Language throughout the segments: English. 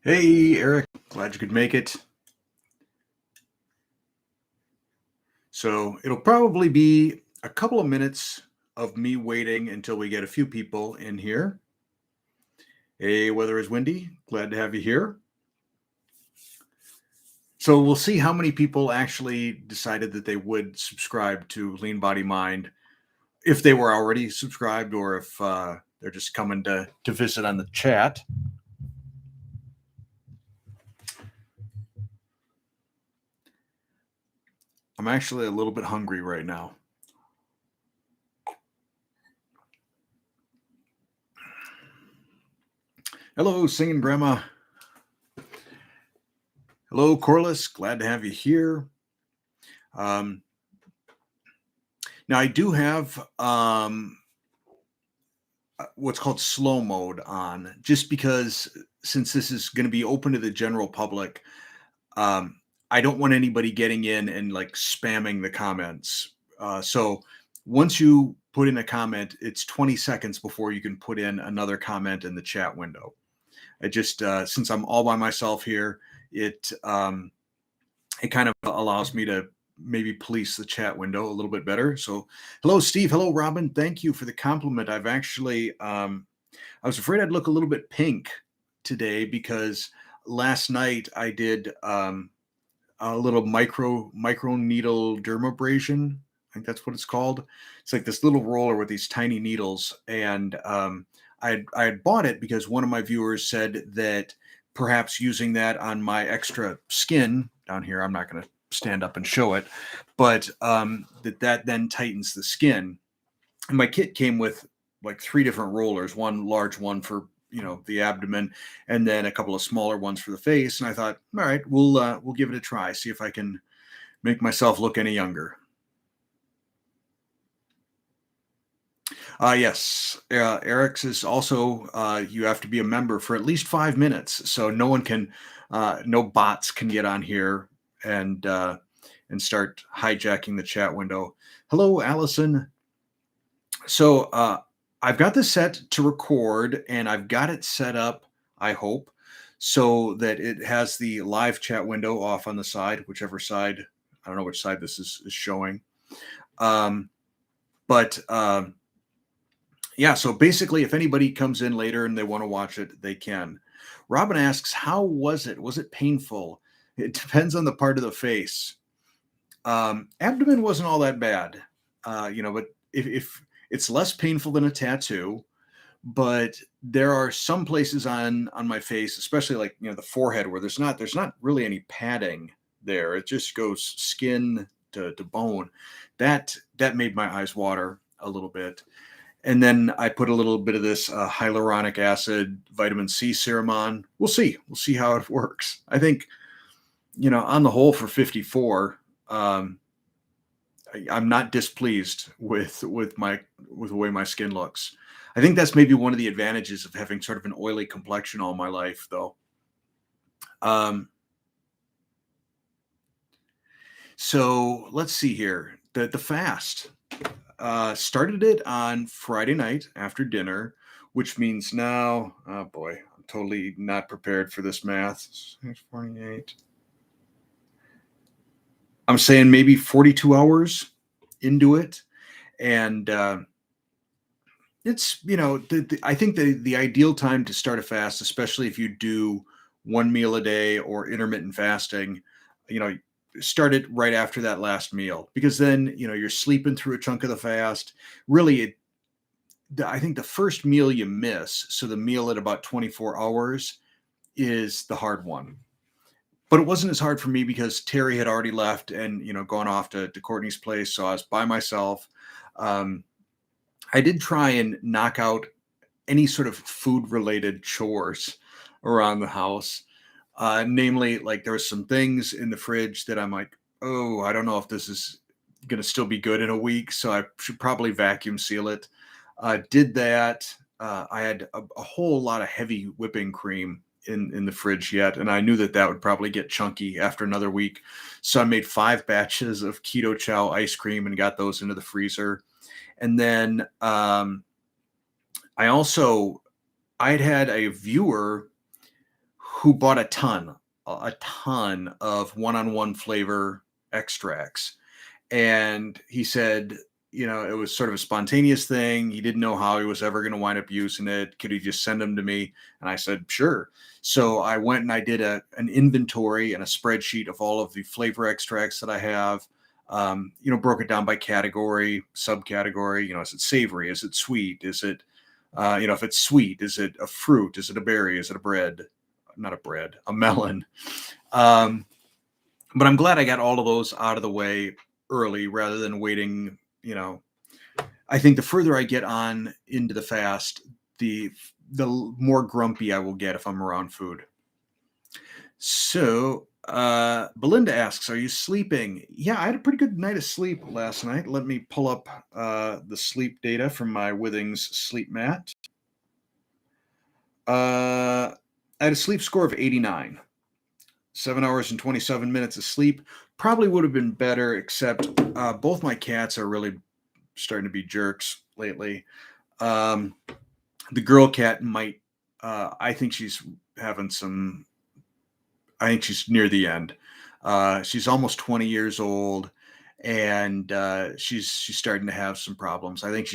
Hey, Eric. Glad you could make it. So it'll probably be a couple of minutes of me waiting until we get a few people in here. Hey, weather is windy. Glad to have you here. So we'll see how many people actually decided that they would subscribe to Lean Body Mind, if they were already subscribed or if they're just coming to visit on the chat. I'm actually a little bit hungry right now. Hello, singing grandma. Hello, Corliss. Glad to have you here. Um, Now I do have what's called slow mode on, just because since this is going to be open to the general public, um, I don't want anybody getting in and like spamming the comments. So once you put in a comment, it's 20 seconds before you can put in another comment in the chat window. I just since I'm all by myself here, it kind of allows me to maybe police the chat window a little bit better. So, hello, Steve. Hello, Robin. Thank you for the compliment. I've actually, I was afraid I'd look a little bit pink today because last night I did a little micro needle dermabrasion. I think that's what it's called. It's like this little roller with these tiny needles, and I had bought it because one of my viewers said that perhaps using that on my extra skin down here, I'm not going to stand up and show it, but that then tightens the skin. And my kit came with like 3 different rollers, one large one for the abdomen, and then a couple of smaller ones for the face. And I thought, all right, we'll give it a try, see if I can make myself look any younger. Yes, Eric's is also you have to be a member for at least 5 minutes, so no one can, no bots can get on here and start hijacking the chat window. Hello, Allison. So I've got this set to record, and I've got it set up, I hope, so that it has the live chat window off on the side, whichever side. I don't know which side this is showing. Um, but yeah, so basically, if anybody comes in later and they want to watch it, they can. Robin asks, how was it? Was it painful? It depends on the part of the face. Abdomen wasn't all that bad, but if it's less painful than a tattoo, but there are some places on my face, especially like the forehead, where there's not really any padding there. It just goes skin to bone. That made my eyes water a little bit. And then I put a little bit of this hyaluronic acid vitamin C serum on. We'll see how it works. I think on the whole, for 54, I'm not displeased with the way my skin looks. I think that's maybe one of the advantages of having sort of an oily complexion all my life, though. So let's see here. The fast started it on Friday night after dinner, which means now, oh boy, I'm totally not prepared for this math. 648. I'm saying maybe 42 hours into it, and it's I think the ideal time to start a fast, especially if you do one meal a day or intermittent fasting, you know start it right after that last meal, because then you're sleeping through a chunk of the fast. Really, I think the first meal you miss, so the meal at about 24 hours, is the hard one. But it wasn't as hard for me because Terry had already left and gone off to Courtney's place, so I was by myself. um, I did try and knock out any sort of food related chores around the house. Namely, like there was some things in the fridge that I'm like, oh, I don't know if this is going to still be good in a week, so I should probably vacuum seal it. Did that. I had a whole lot of heavy whipping cream in the fridge yet, and I knew that would probably get chunky after another week. So I made 5 batches of keto chow ice cream and got those into the freezer. And then I had a viewer who bought a ton of one-on-one flavor extracts. And he said, it was sort of a spontaneous thing. He didn't know how he was ever going to wind up using it. Could he just send them to me? And I said, sure. So I went and I did an inventory and a spreadsheet of all of the flavor extracts that I have. Broke it down by category, subcategory. Is it savory? Is it sweet? Is it, if it's sweet, is it a fruit? Is it a berry? Is it a bread? Not a bread, a melon. But I'm glad I got all of those out of the way early rather than waiting. I think the further I get on into the fast, the more grumpy I will get if I'm around food. So Belinda asks, are you sleeping? Yeah, I had a pretty good night of sleep last night. Let me pull up the sleep data from my Withings sleep mat. I had a sleep score of 89. 7 hours and 27 minutes of sleep. Probably would have been better, except both my cats are really starting to be jerks lately. The girl cat might, I think she's near the end. She's almost 20 years old, and she's starting to have some problems. I think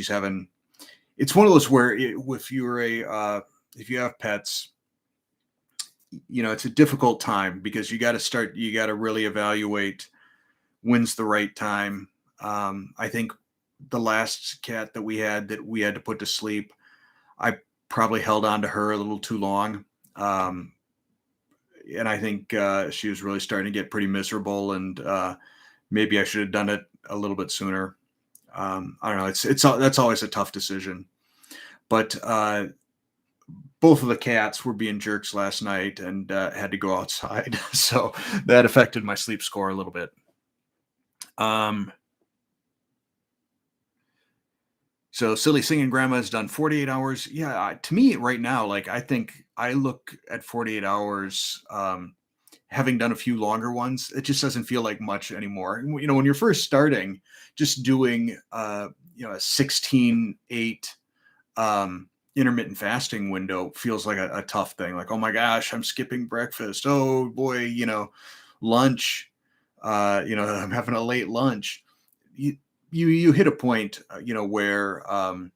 it's one of those where if you have pets, it's a difficult time because you got to really evaluate when's the right time. I think the last cat that we had to put to sleep, I probably held on to her a little too long. And I think she was really starting to get pretty miserable, and maybe I should have done it a little bit sooner. I don't know. That's always a tough decision, but both of the cats were being jerks last night and had to go outside. So that affected my sleep score a little bit. So Silly Singing Grandma has done 48 hours. Yeah, to me right now, like I think I look at 48 hours, having done a few longer ones, it just doesn't feel like much anymore. When you're first starting, just doing, a 16-8 intermittent fasting window feels like a tough thing. Like, oh my gosh, I'm skipping breakfast. Oh boy, lunch, I'm having a late lunch. You hit a point, where, or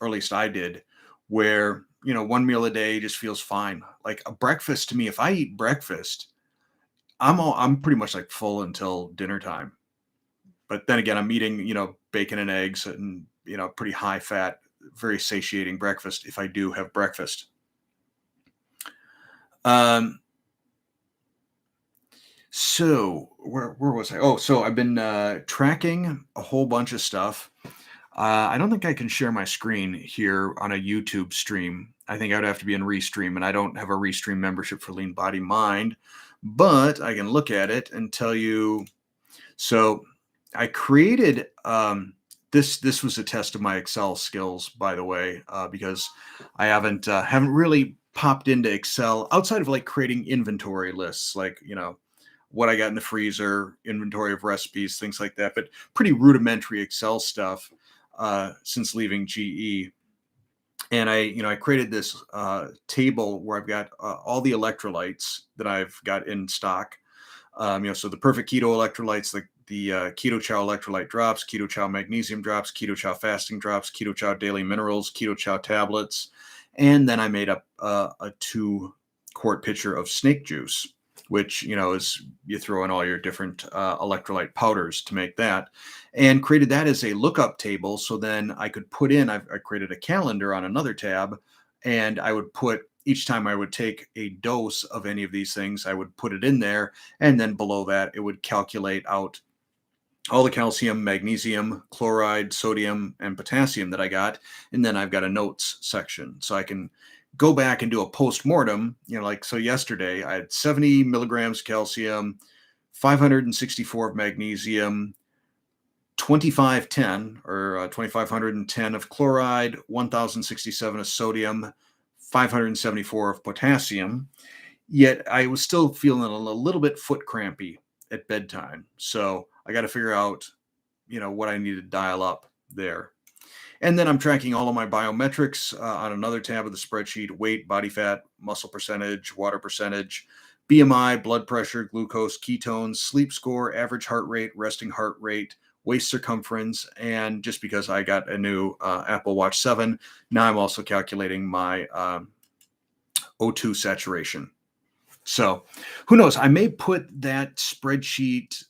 at least I did, where, one meal a day just feels fine. Like a breakfast to me, if I eat breakfast, I'm pretty much like full until dinner time. But then again, I'm eating, bacon and eggs and, pretty high fat, very satiating breakfast if I do have breakfast. So where was I? Oh, so I've been tracking a whole bunch of stuff. I don't think I can share my screen here on a YouTube stream. I think I would have to be in Restream, and I don't have a Restream membership for LeanBodyMind, but I can look at it and tell you. So I created this was a test of my Excel skills, by the way, because I haven't really popped into Excel outside of like creating inventory lists, like what I got in the freezer, inventory of recipes, things like that, but pretty rudimentary Excel stuff since leaving GE. And I created this table where I've got all the electrolytes that I've got in stock. So the Perfect Keto electrolytes, the Keto Chow electrolyte drops, Keto Chow magnesium drops, Keto Chow fasting drops, Keto Chow daily minerals, Keto Chow tablets, and then I made up a 2-quart pitcher of snake juice, which is you throw in all your different electrolyte powders to make that, and created that as a lookup table. So then I could put in, I created a calendar on another tab, and I would put each time I would take a dose of any of these things, I would put it in there, and then below that it would calculate out all the calcium, magnesium, chloride, sodium, and potassium that I got. And then I've got a notes section. So I can go back and do a post-mortem, so yesterday I had 70 milligrams calcium, 564 of magnesium, 2510 or 2510 of chloride, 1067 of sodium, 574 of potassium. Yet I was still feeling a little bit foot crampy at bedtime. So I got to figure out, what I need to dial up there. And then I'm tracking all of my biometrics on another tab of the spreadsheet: weight, body fat, muscle percentage, water percentage, BMI, blood pressure, glucose, ketones, sleep score, average heart rate, resting heart rate, waist circumference. And just because I got a new Apple Watch 7, now I'm also calculating my O2 saturation. So who knows? I may put that spreadsheet,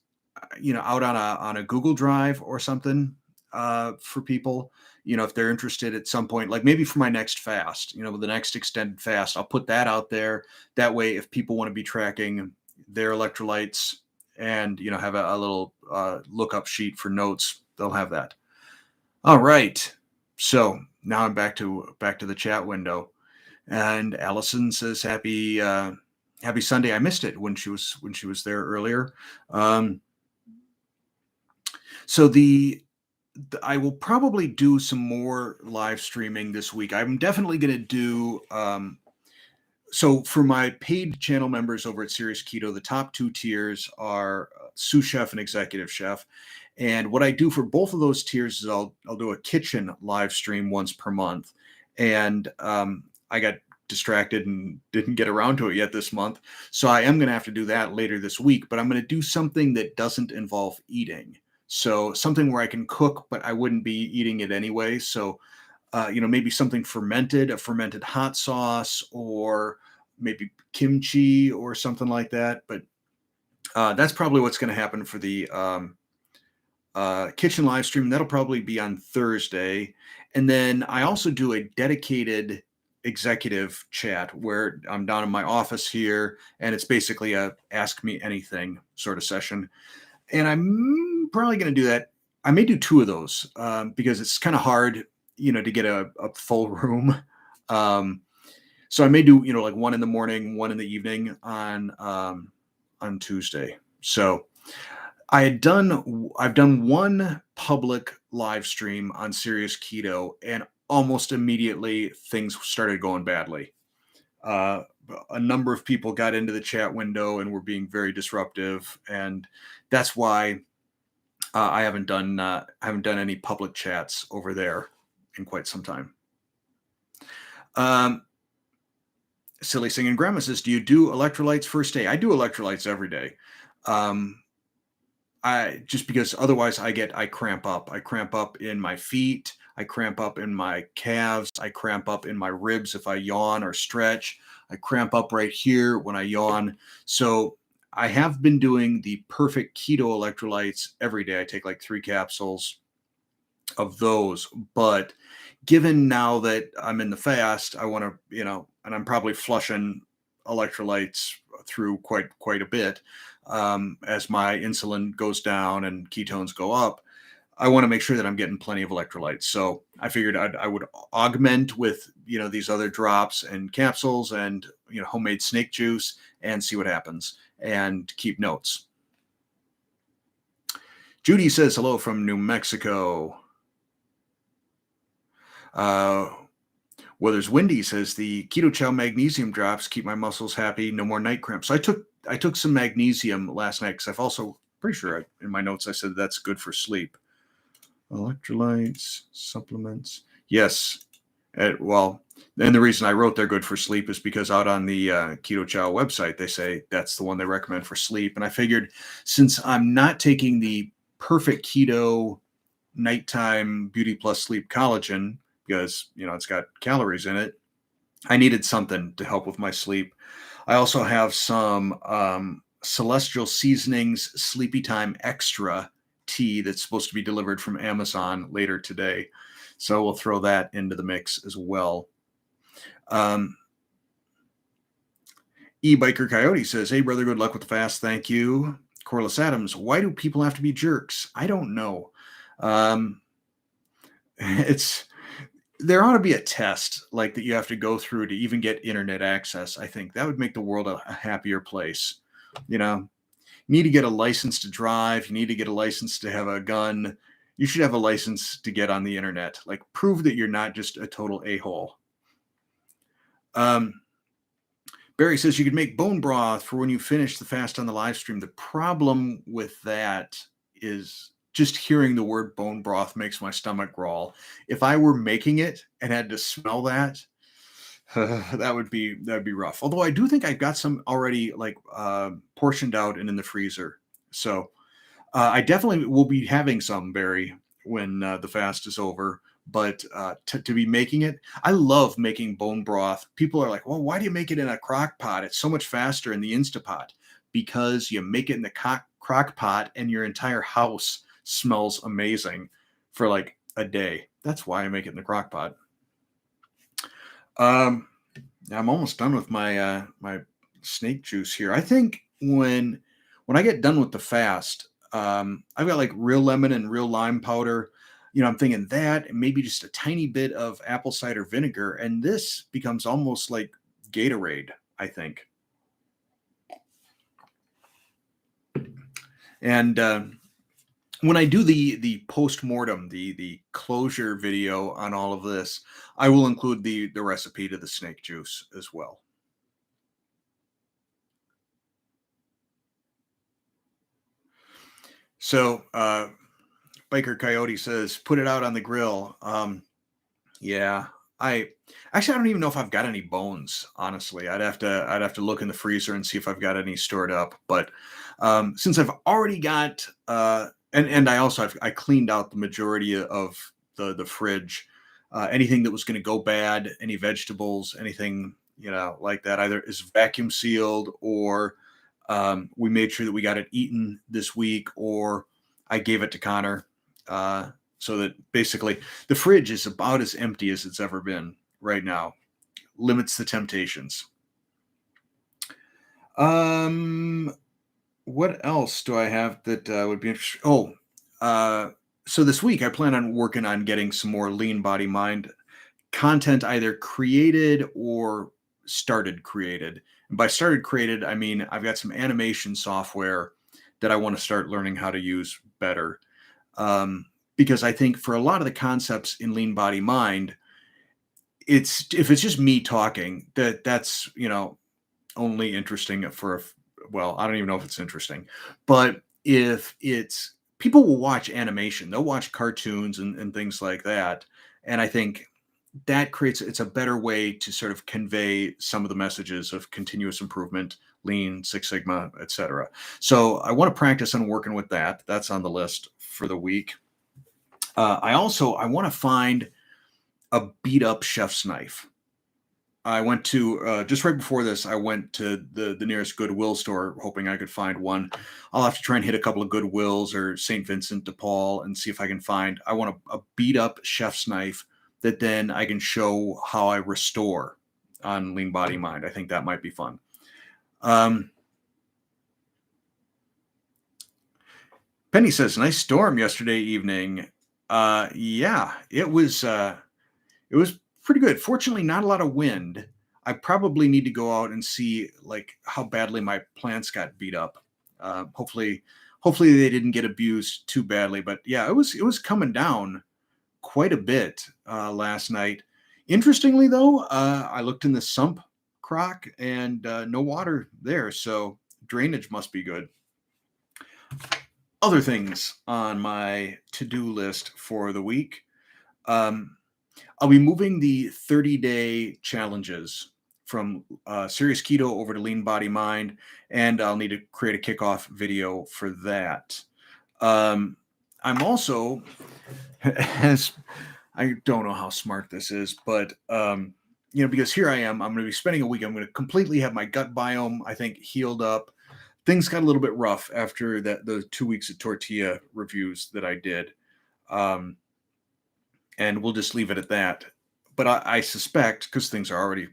out on a Google Drive or something for people. If they're interested at some point, like maybe for my next fast, the next extended fast, I'll put that out there. That way, if people want to be tracking their electrolytes and have a little lookup sheet for notes, they'll have that. All right. So now I'm back to the chat window. And Allison says, happy Sunday. I missed it when she was there earlier. So I will probably do some more live streaming this week. I'm definitely going to do. So for my paid channel members over at Serious Keto, the top 2 tiers are sous chef and executive chef. And what I do for both of those tiers is I'll do a kitchen live stream once per month. And I got distracted and didn't get around to it yet this month. So I am going to have to do that later this week, but I'm going to do something that doesn't involve eating. So something where I can cook, but I wouldn't be eating it anyway. So, maybe something fermented, a fermented hot sauce, or maybe kimchi or something like that. But that's probably what's going to happen for the kitchen live stream. That'll probably be on Thursday. And then I also do a dedicated executive chat where I'm down in my office here, and it's basically a ask me anything sort of session. And I'm probably going to do that. I may do 2 of those because it's kind of hard, to get a full room. So I may do, like one in the morning, one in the evening on Tuesday. So I've done one public live stream on Serious Keto, and almost immediately things started going badly. A number of people got into the chat window and were being very disruptive, and that's why I haven't done any public chats over there in quite some time. Silly Singing Grandma says, "Do you do electrolytes first day?" I do electrolytes every day. I just because otherwise I cramp up. I cramp up in my feet. I cramp up in my calves. I cramp up in my ribs if I yawn or stretch. I cramp up right here when I yawn. So I have been doing the perfect keto electrolytes every day. I take like 3 capsules of those. But given now that I'm in the fast, I want to, and I'm probably flushing electrolytes through quite a bit as my insulin goes down and ketones go up. I want to make sure that I'm getting plenty of electrolytes. So I figured I would augment with, these other drops and capsules and, homemade snake juice and see what happens and keep notes. Judy says hello from New Mexico. Weather's Windy says the Keto Chow magnesium drops keep my muscles happy, no more night cramps. So I took some magnesium last night because I've also pretty sure in my notes I said that's good for sleep. Electrolytes, supplements, yes. Well, and the reason I wrote they're good for sleep is because out on the Keto Chow website they say that's the one they recommend for sleep, and I figured since I'm not taking the perfect keto nighttime Beauty Plus Sleep collagen because it's got calories in it, I needed something to help with my sleep. I also have some Celestial Seasonings Sleepy Time Extra tea that's supposed to be delivered from Amazon later today, so we'll throw that into the mix as well. E-Biker Coyote says, "Hey brother, good luck with the fast. Thank you." Corliss Adams, "Why do people have to be jerks?" I don't know. There ought to be a test like that you have to go through to even get internet access. I think that would make the world a happier place. You need to get a license to drive. You need to get a license to have a gun. You should have a license to get on the internet. Like, prove that you're not just a total a-hole. Barry says you could make bone broth for when you finish the fast on the live stream. The problem with that is just hearing the word bone broth makes my stomach growl. If I were making it and had to smell that, that'd be rough. Although I do think I've got some already like portioned out and in the freezer. So I definitely will be having some, Barry, when the fast is over. But to be making it, I love making bone broth. People are like, well, why do you make it in a crock pot? It's so much faster in the Instapot. Because you make it in the crock pot and your entire house smells amazing for like a day. That's why I make it in the crock pot. Um, I'm almost done with my my snake juice here. I think when I get done with the fast, I've got like real lemon and real lime powder. You know, I'm thinking that and maybe just a tiny bit of apple cider vinegar, and this becomes almost like Gatorade, I think. And when I do the post mortem, the closure video on all of this, I will include the recipe to the snake juice as well. So Biker Coyote says, put it out on the grill. Yeah, I actually I don't even know if I've got any bones. Honestly, I'd have to look in the freezer and see if I've got any stored up. But since I've already got and I also I cleaned out the majority of the fridge. Anything that was going to go bad, any vegetables, anything like that, either is vacuum sealed or we made sure that we got it eaten this week, or I gave it to Connor. So that basically the fridge is about as empty as it's ever been right now. Limits the temptations. What else do I have that would be interesting? Oh, so this week I plan on working on getting some more Lean Body Mind content either created or started created. And by started created, I mean I've got some animation software that I want to start learning how to use better. Because I think for a lot of the concepts in Lean Body Mind, it's if it's just me talking, that's only interesting for well, I don't even know if it's interesting, but if it's people will watch animation, they'll watch cartoons and things like that, and I think that creates it's a better way to sort of convey some of the messages of continuous improvement, lean, Six Sigma, etc. So I want to practice on working with that. That's on the list for the week. I want to find a beat up chef's knife. I went to just right before this. I went to the nearest Goodwill store, hoping I could find one. I'll have to try and hit a couple of Goodwills or St. Vincent de Paul and see if I can find. I want a beat up chef's knife that then I can show how I restore on Lean Body Mind. I think that might be fun. Penny says, "Nice storm yesterday evening." Yeah, it was pretty good. Fortunately, not a lot of wind. I probably need to go out and see like how badly my plants got beat up. Hopefully, they didn't get abused too badly. But yeah, it was coming down quite a bit last night. Interestingly, though, I looked in the sump crock and no water there, so drainage must be good. Other things on my to-do list for the week. I'll be moving the 30-day challenges from Serious Keto over to Lean Body Mind, and I'll need to create a kickoff video for that. I'm also, as I don't know how smart this is, but because here I am, I'm going to be spending a week. I'm going to completely have my gut biome, I think, healed up. Things got a little bit rough after the 2 weeks of tortilla reviews that I did. And we'll just leave it at that. But I suspect, because things are already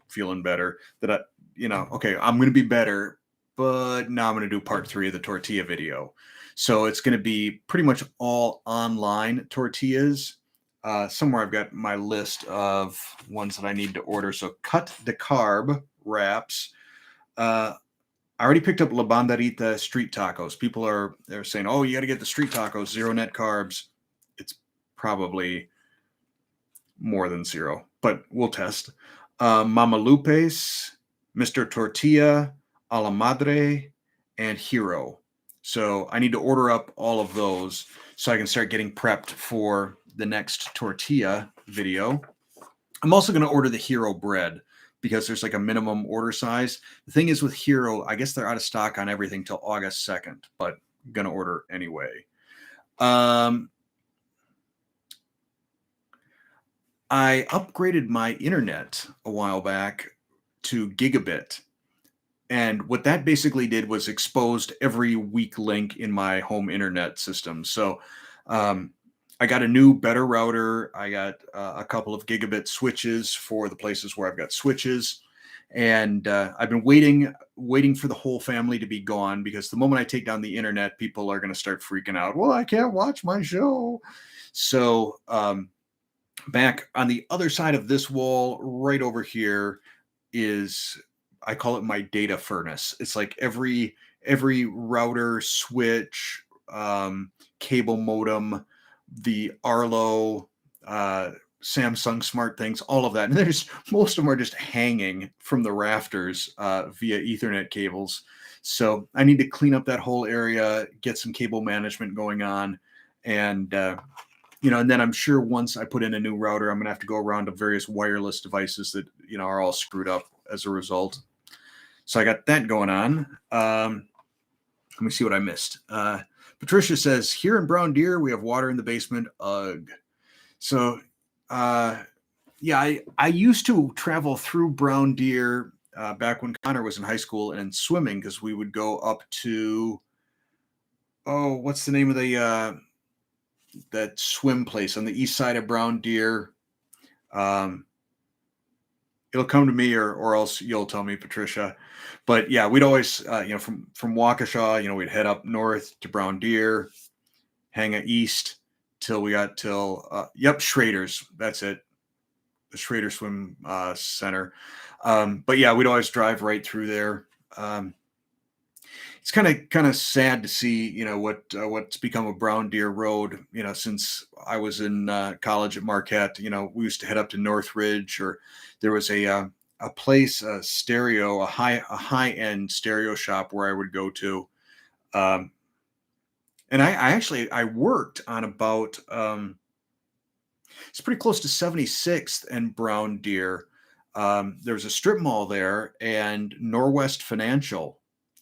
feeling better, that okay, I'm going to be better, but now I'm going to do part 3 of the tortilla video. So it's going to be pretty much all online tortillas. Somewhere I've got my list of ones that I need to order. So cut the carb wraps. I already picked up La Banderita street tacos. They're saying, oh, you got to get the street tacos, 0 net carbs. It's probably more than 0, but we'll test. Mama Lupe's, Mr. Tortilla, A la Madre, and Hero. So I need to order up all of those so I can start getting prepped for the next tortilla video. I'm also going to order the Hero bread because there's like a minimum order size. The thing is with Hero, I guess they're out of stock on everything till August 2nd, but I'm going to order anyway. I upgraded my internet a while back to gigabit. And what that basically did was exposed every weak link in my home internet system. So I got a new, better router. I got a couple of gigabit switches for the places where I've got switches. And I've been waiting for the whole family to be gone, because the moment I take down the internet, people are going to start freaking out. Well, I can't watch my show. So back on the other side of this wall, right over here, is, I call it my data furnace. It's like every router, switch, cable modem, the Arlo, Samsung smart things, all of that. And there's, most of them are just hanging from the rafters via Ethernet cables. So I need to clean up that whole area, get some cable management going on, and and then I'm sure once I put in a new router, I'm going to have to go around to various wireless devices that, are all screwed up as a result. So I got that going on. Let me see what I missed. Patricia says, here in Brown Deer, we have water in the basement. Ugh. So, yeah, I used to travel through Brown Deer back when Connor was in high school and swimming, because we would go up to, what's the name of the that swim place on the east side of Brown Deer? It'll come to me, or else you'll tell me, Patricia. But yeah, we'd always, from Waukesha, we'd head up north to Brown Deer, hang out east till we got Schrader's. That's it. The Schrader Swim Center. But yeah, we'd always drive right through there. It's kind of sad to see, what's become of Brown Deer Road, since I was in college at Marquette. We used to head up to Northridge, or there was a place, a high end stereo shop where I would go to. And I worked on about, it's pretty close to 76th and Brown Deer. There was a strip mall there, and Norwest Financial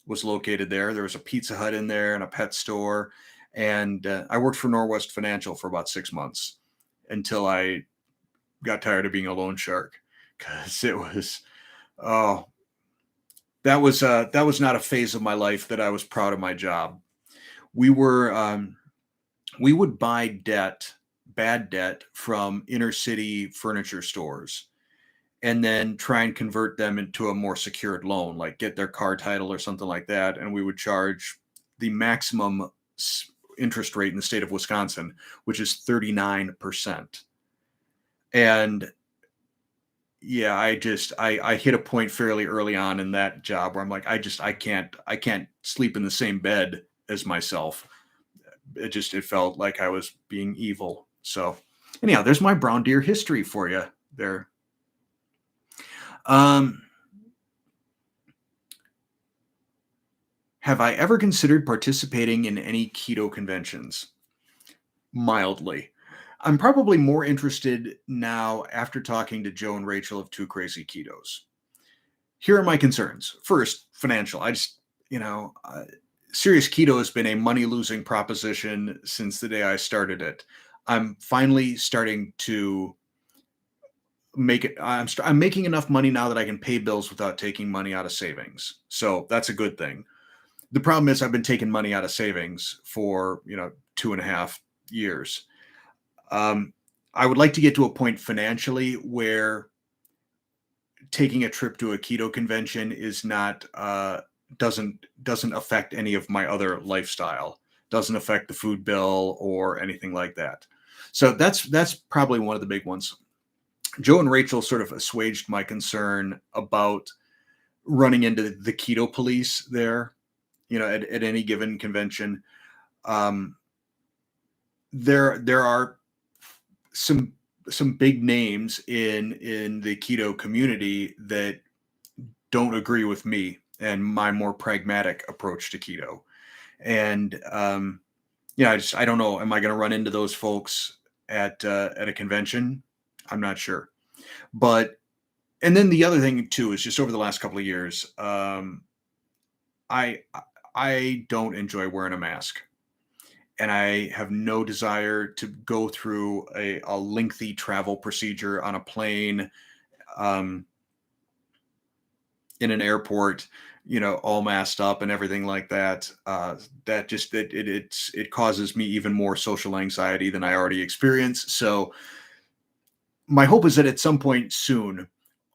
was located there. There was a Pizza Hut in there and a pet store. And I worked for Norwest Financial for about 6 months until I got tired of being a loan shark, because it was, that was not a phase of my life that I was proud of my job. We would buy bad debt from inner city furniture stores, and then try and convert them into a more secured loan, like get their car title or something like that. And we would charge the maximum interest rate in the state of Wisconsin, which is 39%. And yeah, I hit a point fairly early on in that job where I'm like, I can't sleep in the same bed as myself. It felt like I was being evil. So anyhow, there's my Brown Deer history for you there. Have I ever considered participating in any keto conventions? Mildly. I'm probably more interested now after talking to Joe and Rachel of Two Crazy Ketos. Here are my concerns. First, financial. Serious Keto has been a money-losing proposition since the day I started it. I'm finally starting to make it. I'm making enough money now that I can pay bills without taking money out of savings. So that's a good thing. The problem is I've been taking money out of savings for 2.5 years. I would like to get to a point financially where taking a trip to a keto convention is not doesn't affect any of my other lifestyle, doesn't affect the food bill or anything like that. So that's probably one of the big ones. Joe and Rachel sort of assuaged my concern about running into the keto police there, at any given convention. There are some big names in the keto community that don't agree with me and my more pragmatic approach to keto. And Yeah, I don't know. Am I going to run into those folks at a convention? I'm not sure. But and then the other thing too is just over the last couple of years, I I don't enjoy wearing a mask, and I have no desire to go through a lengthy travel procedure on a plane, um, in an airport, all masked up and everything like that. That just it causes me even more social anxiety than I already experience. So my hope is that at some point soon,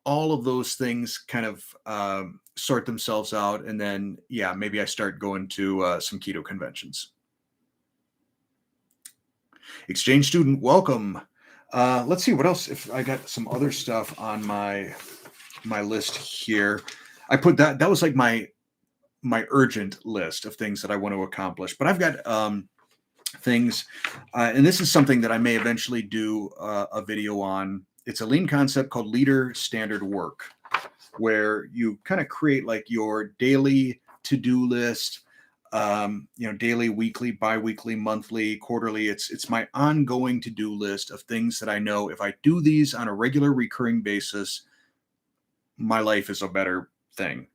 all of those things kind of sort themselves out, and then yeah, maybe I start going to some keto conventions. Exchange student, welcome. Let's see what else. If I got some other stuff on my list here, I put that was like my urgent list of things that I want to accomplish. But I've got things, and this is something that I may eventually do a video on. It's a lean concept called leader standard work, where you kind of create like your daily to-do list, daily, weekly, bi-weekly, monthly, quarterly. It's my ongoing to-do list of things that I know if I do these on a regular recurring basis, my life is a better thing.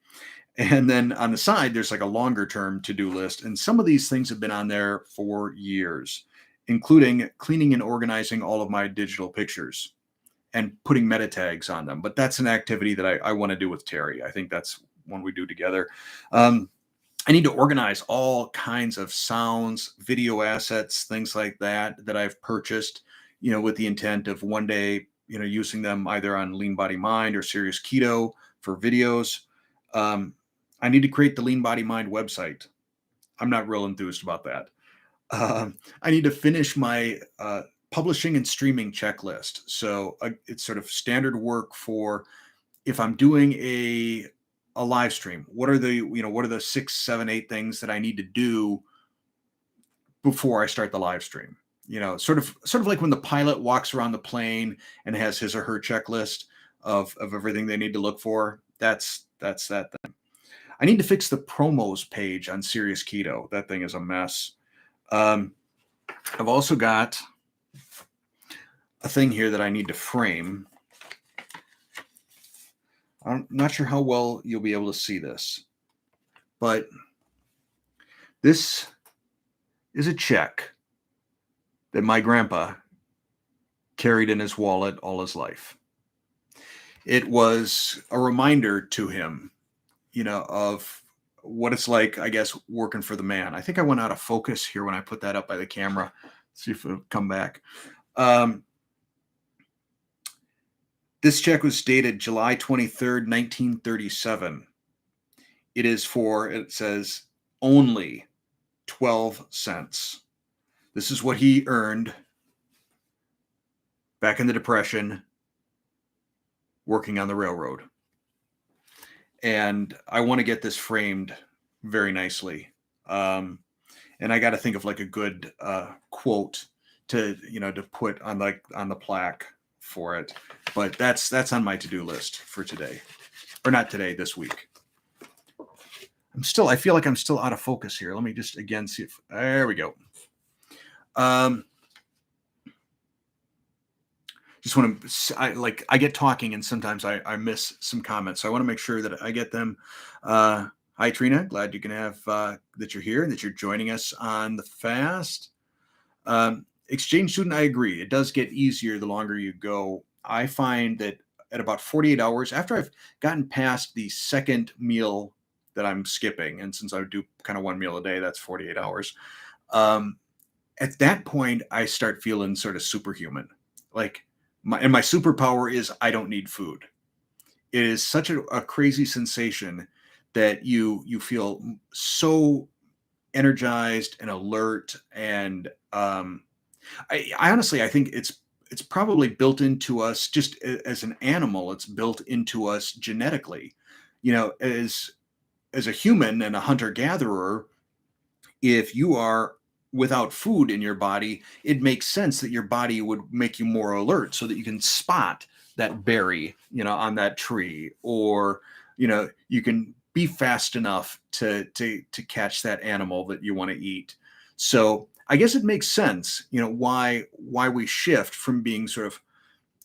And then on the side, there's like a longer term to do list. And some of these things have been on there for years, including cleaning and organizing all of my digital pictures and putting meta tags on them. But that's an activity that I want to do with Terry. I think that's one we do together. I need to organize all kinds of sounds, video assets, things like that I've purchased, with the intent of one day, using them either on Lean Body Mind or Serious Keto for videos. Um, I need to create the Lean Body Mind website. I'm not real enthused about that. I need to finish my publishing and streaming checklist. So it's sort of standard work for if I'm doing a live stream. What are the 6, 7, 8 things that I need to do before I start the live stream? Sort of like when the pilot walks around the plane and has his or her checklist of everything they need to look for. That's that thing. I need to fix the promos page on Serious Keto. That thing is a mess. Um, I've also got a thing here that I need to frame. I'm not sure how well you'll be able to see this, but this is a check that my grandpa carried in his wallet all his life. It was a reminder to him, of what it's like, I guess, working for the man. I think I went out of focus here when I put that up by the camera. Let's see if it'll come back. This check was dated July 23rd, 1937. It says only 12 cents. This is what he earned back in the Depression working on the railroad. And I want to get this framed very nicely. And I got to think of like a good quote to put on the plaque for it. But that's on my to-do list for today, or not today, this week. I feel like I'm still out of focus here. Let me just again see if there we go. Just want to, I get talking and sometimes I miss some comments. So I want to make sure that I get them. Hi, Trina. Glad you can have, that you're here and that you're joining us on the fast. Exchange student, I agree. It does get easier the longer you go. I find that at about 48 hours, after I've gotten past the second meal that I'm skipping, and since I do kind of one meal a day, that's 48 hours. At that point, I start feeling sort of superhuman. Like my superpower is I don't need food. It is such a crazy sensation that you feel so energized and alert. And I honestly, I think it's probably built into us just as an animal. It's built into us genetically. As a human and a hunter gatherer, if you are without food in your body, it makes sense that your body would make you more alert so that you can spot that berry, on that tree, or, you can be fast enough to catch that animal that you want to eat. So I guess it makes sense, why we shift from being sort of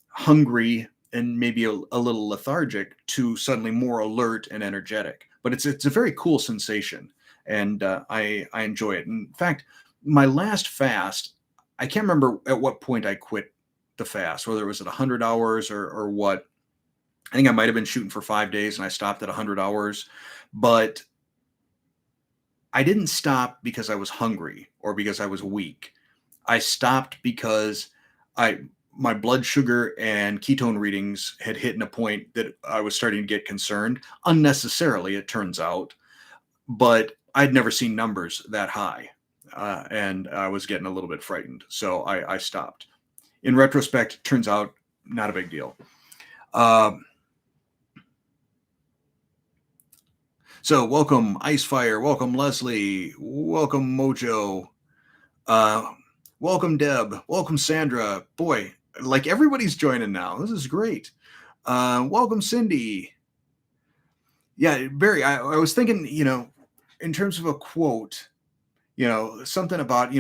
hungry and maybe a little lethargic to suddenly more alert and energetic. But it's a very cool sensation, and I enjoy it. In fact, my last fast, I can't remember at what point I quit the fast, whether it was at 100 hours or what. I think I might have been shooting for 5 days and I stopped at 100 hours, but I didn't stop because I was hungry or because I was weak. I stopped because I my blood sugar and ketone readings had hit a point that I was starting to get concerned unnecessarily, it turns out, but I'd never seen numbers that high, and I was getting a little bit frightened, so I stopped. In retrospect, it turns out not a big deal. Um, so welcome Icefire, welcome Leslie, welcome Mojo. Uh, Welcome, Deb. Welcome, Sandra. Boy, like everybody's joining now. This is great. Welcome, Cindy. Yeah, Barry, I was thinking, in terms of a quote, something about,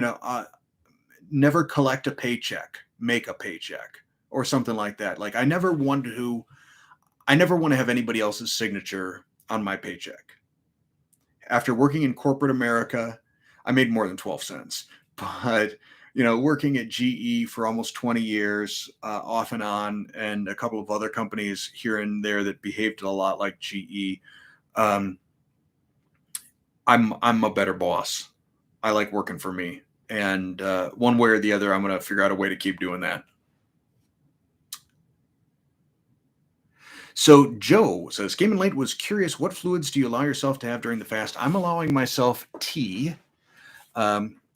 never collect a paycheck, make a paycheck, or something like that. Like, I never want to have anybody else's signature on my paycheck. After working in corporate America, I made more than 12 cents. But, working at GE for almost 20 years, off and on, and a couple of other companies here and there that behaved a lot like GE, um, I'm a better boss. I like working for me. And one way or the other, I'm going to figure out a way to keep doing that. So Joe says, Game and Late was curious, what fluids do you allow yourself to have during the fast? I'm allowing myself tea.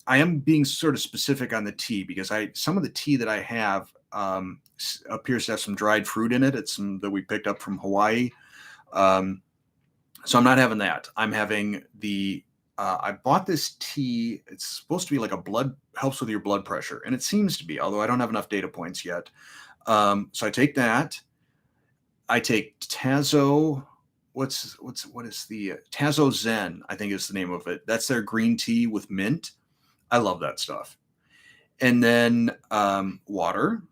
I am being sort of specific on the tea because some of the tea that I have appears to have some dried fruit in it. It's some that we picked up from Hawaii. So I'm not having that. I'm having I bought this tea. It's supposed to be like helps with your blood pressure. And it seems to be, although I don't have enough data points yet. So I take that. I take Tazo. What is the Tazo Zen? I think is the name of it. That's their green tea with mint. I love that stuff. And then water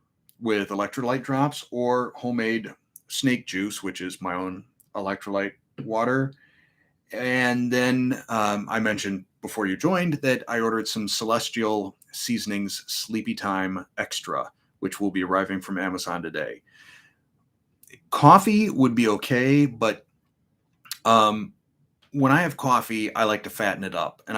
with electrolyte drops or homemade snake juice, which is my own electrolyte water. And then I mentioned before you joined that I ordered some Celestial Seasonings Sleepy Time Extra, which will be arriving from Amazon today. Coffee would be okay, but when I have coffee, I like to fatten it up, and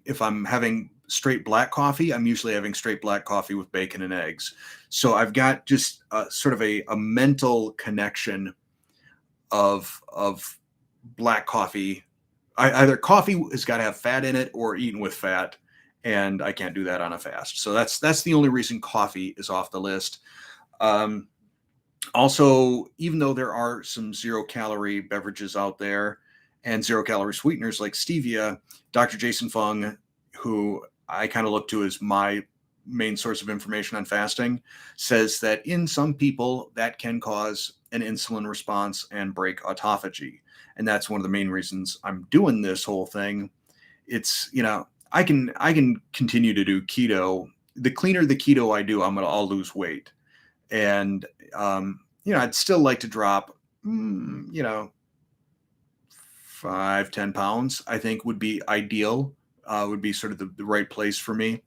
if I'm having straight black coffee, I'm usually having straight black coffee with bacon and eggs. So I've got just sort of a mental connection of black coffee. Either coffee has got to have fat in it or eaten with fat, and I can't do that on a fast. So that's the only reason coffee is off the list. Also, even though there are some 0-calorie beverages out there and 0-calorie sweeteners like stevia, Dr. Jason Fung, who I kind of look to as my main source of information on fasting, says that in some people that can cause an insulin response and break autophagy. And that's one of the main reasons I'm doing this whole thing. It's, I can continue to do keto. The cleaner the keto I do, I'll lose weight. And, I'd still like to drop, 5-10 pounds, I think would be ideal, would be sort of the right place for me.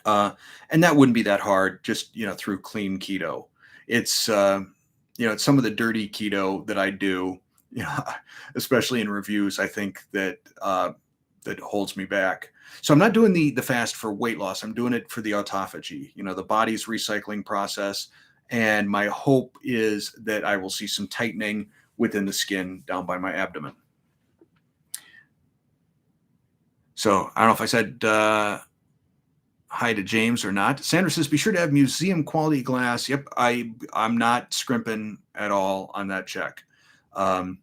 And that wouldn't be that hard, just, through clean keto. It's, it's some of the dirty keto that I do, especially in reviews, I think that holds me back. So I'm not doing the fast for weight loss. I'm doing it for the autophagy, the body's recycling process. And my hope is that I will see some tightening within the skin down by my abdomen. So I don't know if I said hi to James or not. Sandra says, be sure to have museum quality glass. Yep, I'm not scrimping at all on that check. And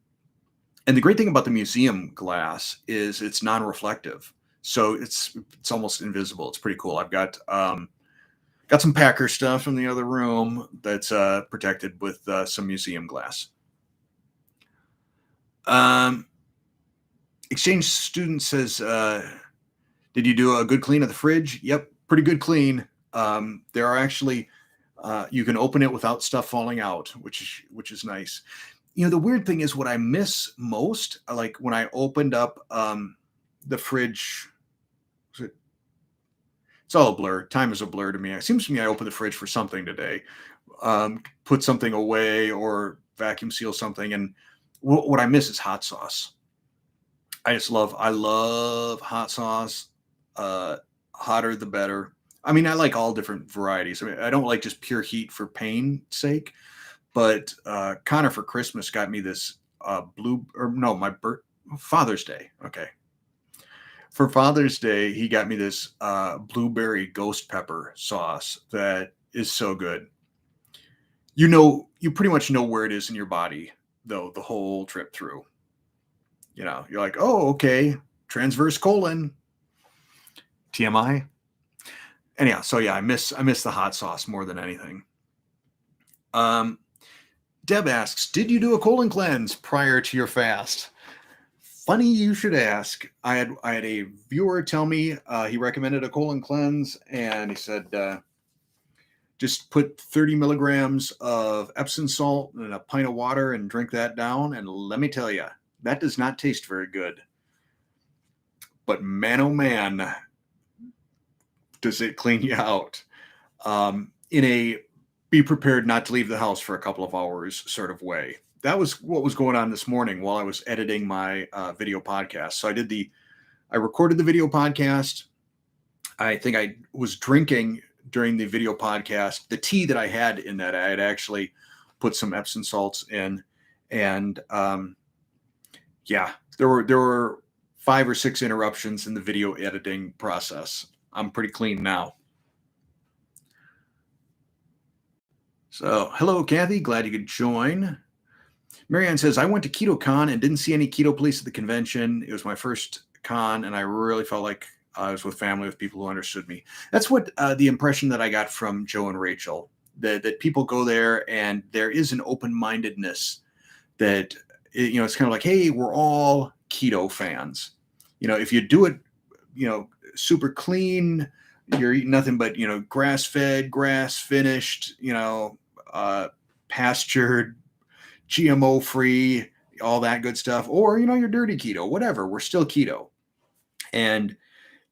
the great thing about the museum glass is it's non-reflective. So it's almost invisible. It's pretty cool. I've got some Packer stuff in the other room that's protected with some museum glass. Exchange student says, Did you do a good clean of the fridge? Yep, pretty good clean. There are actually you can open it without stuff falling out, which is nice. The weird thing is what I miss most, like when I opened up the fridge. It's all a blur. Time is a blur to me. It seems to me I opened the fridge for something today, put something away or vacuum seal something, and what I miss is hot sauce. I love hot sauce. Uh, Hotter the better. I mean, I like all different varieties. I mean, I don't like just pure heat for pain's sake. But Connor for Christmas got me this Father's Day. Okay, for Father's Day, he got me this blueberry ghost pepper sauce that is so good. You pretty much know where it is in your body, though, the whole trip through. You're like, oh, okay, transverse colon, TMI. Anyhow, so yeah, I miss the hot sauce more than anything. Deb asks, did you do a colon cleanse prior to your fast? Funny you should ask. I had a viewer tell me he recommended a colon cleanse, and he said just put 30 milligrams of Epsom salt in a pint of water and drink that down. And let me tell you, that does not taste very good. But man, oh man, does it clean you out in a be prepared not to leave the house for a couple of hours sort of way. That was what was going on this morning while I was editing my video podcast. So I recorded the video podcast. I think I was drinking during the video podcast. The tea that I had in that, I had actually put some Epsom salts in, and yeah, there were 5 or 6 interruptions in the video editing process. I'm pretty clean now. So, hello, Kathy. Glad you could join. Marianne says, I went to KetoCon and didn't see any keto police at the convention. It was my first con, and I really felt like I was with family, with people who understood me. That's what the impression that I got from Joe and Rachel, that people go there and there is an open-mindedness that, it's kind of like, hey, we're all keto fans. If you do it, super clean, you're eating nothing but, grass-fed, grass-finished, pastured, GMO-free, all that good stuff, or, you're dirty keto, whatever, we're still keto. And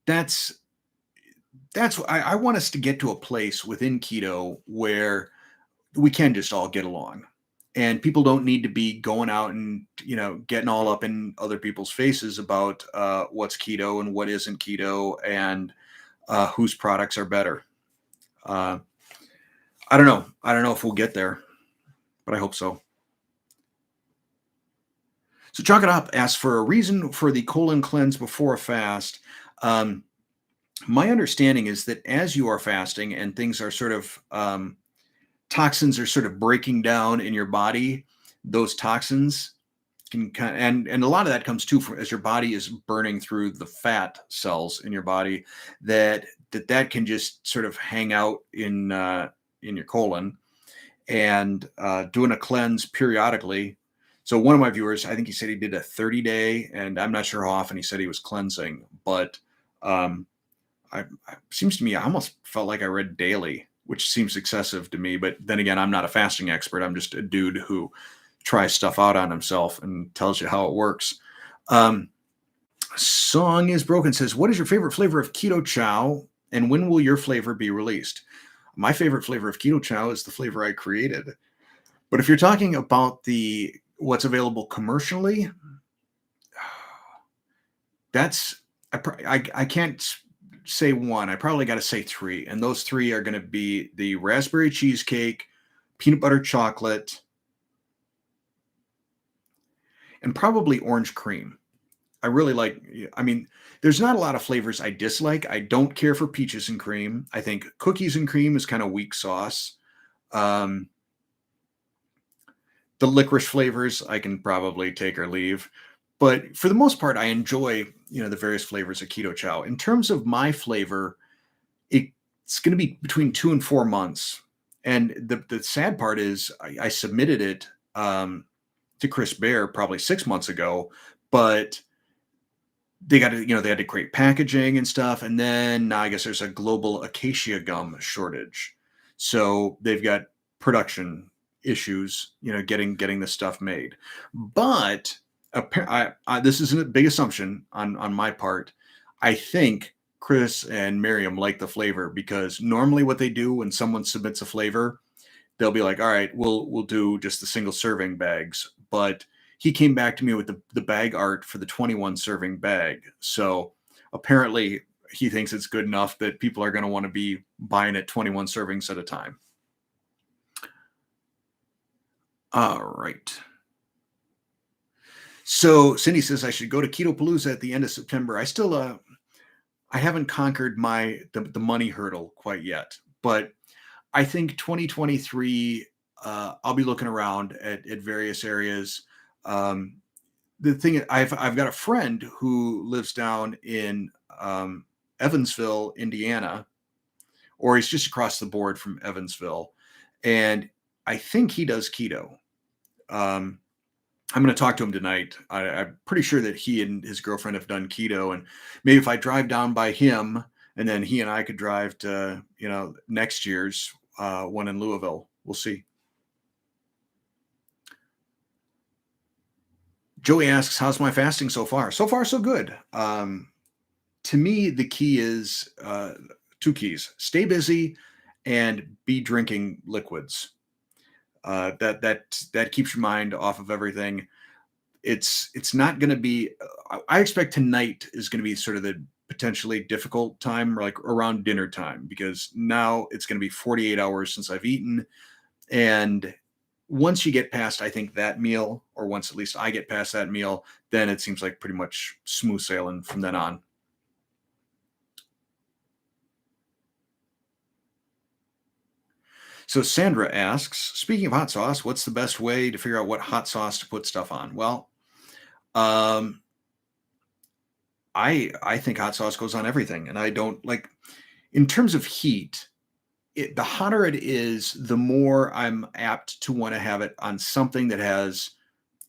that's I want us to get to a place within keto where we can just all get along. And people don't need to be going out and, getting all up in other people's faces about what's keto and what isn't keto and whose products are better. I don't know. I don't know if we'll get there, but I hope so. So Chalk It Up asks for a reason for the colon cleanse before a fast. My understanding is that as you are fasting and things are sort of toxins are sort of breaking down in your body, those toxins can and a lot of that comes too from as your body is burning through the fat cells in your body that can just sort of hang out in your colon, and doing a cleanse periodically. So one of my viewers, I think he said he did a 30-day, and I'm not sure how often he said he was cleansing, but seems to me I almost felt like I read daily, which seems excessive to me. But then again, I'm not a fasting expert. I'm just a dude who tries stuff out on himself and tells you how it works. Song is Broken says, what is your favorite flavor of Keto Chow, and when will your flavor be released? My favorite flavor of Keto Chow is the flavor I created. But if you're talking about what's available commercially, I can't say one. I probably got to say 3, and those 3 are going to be the raspberry cheesecake, peanut butter chocolate, and probably orange cream. I really like. I mean, there's not a lot of flavors I dislike. I don't care for peaches and cream. I think cookies and cream is kind of weak sauce. The licorice flavors I can probably take or leave. But for the most part, I enjoy, the various flavors of Keto Chow. In terms of my flavor, it's going to be between 2 and 4 months. And the sad part is I submitted it to Chris Bear probably 6 months ago, but they had to create packaging and stuff, and then now I guess there's a global acacia gum shortage. So they've got production issues, getting the stuff made. But this isn't a big assumption on my part. I think Chris and Miriam like the flavor because normally what they do when someone submits a flavor, they'll be like, all right, we'll do just the single serving bags. But he came back to me with the bag art for the 21 serving bag. So apparently he thinks it's good enough that people are going to want to be buying it 21 servings at a time. All right. So Cindy says I should go to Keto Palooza at the end of September. I haven't conquered the money hurdle quite yet, but I think 2023, I'll be looking around at various areas. Um, the thing I've got a friend who lives down in Evansville, Indiana, or he's just across the board from Evansville, and I think he does keto. Um, I'm going to talk to him tonight. I'm pretty sure that he and his girlfriend have done keto, and maybe if I drive down by him, and then he and I could drive to next year's one in Louisville. We'll see. Joey asks, "How's my fasting so far?" So far, so good. To me, the key is two keys: stay busy and be drinking liquids. That keeps your mind off of everything. It's not going to be. I expect tonight is going to be sort of the potentially difficult time, like around dinner time, because now it's going to be 48 hours since I've eaten, and once you get past, I think that meal, or once at least I get past that meal, then it seems like pretty much smooth sailing from then on. So Sandra asks, speaking of hot sauce, what's the best way to figure out what hot sauce to put stuff on? Well, um, I think hot sauce goes on everything, and I don't like in terms of heat. The hotter it is, the more I'm apt to want to have it on something that has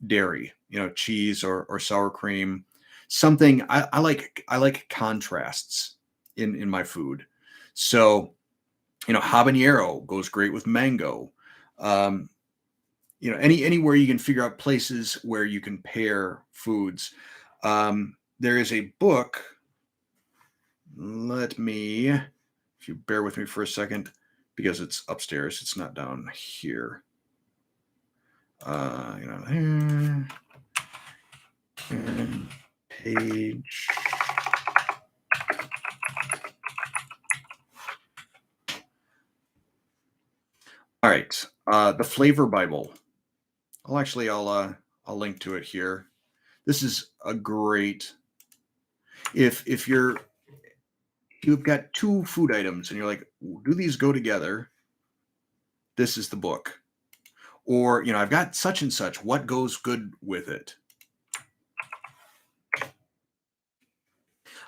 dairy, cheese or sour cream. Something I like contrasts in my food. So, habanero goes great with mango. Um, anywhere you can figure out places where you can pair foods. There is a book. If you bear with me for a second, because it's upstairs, it's not down here. And page. All right, the Flavor Bible. I'll link to it here. This is a great. If you've got two food items and you're like, do these go together? This is the book. Or I've got such and such. What goes good with it?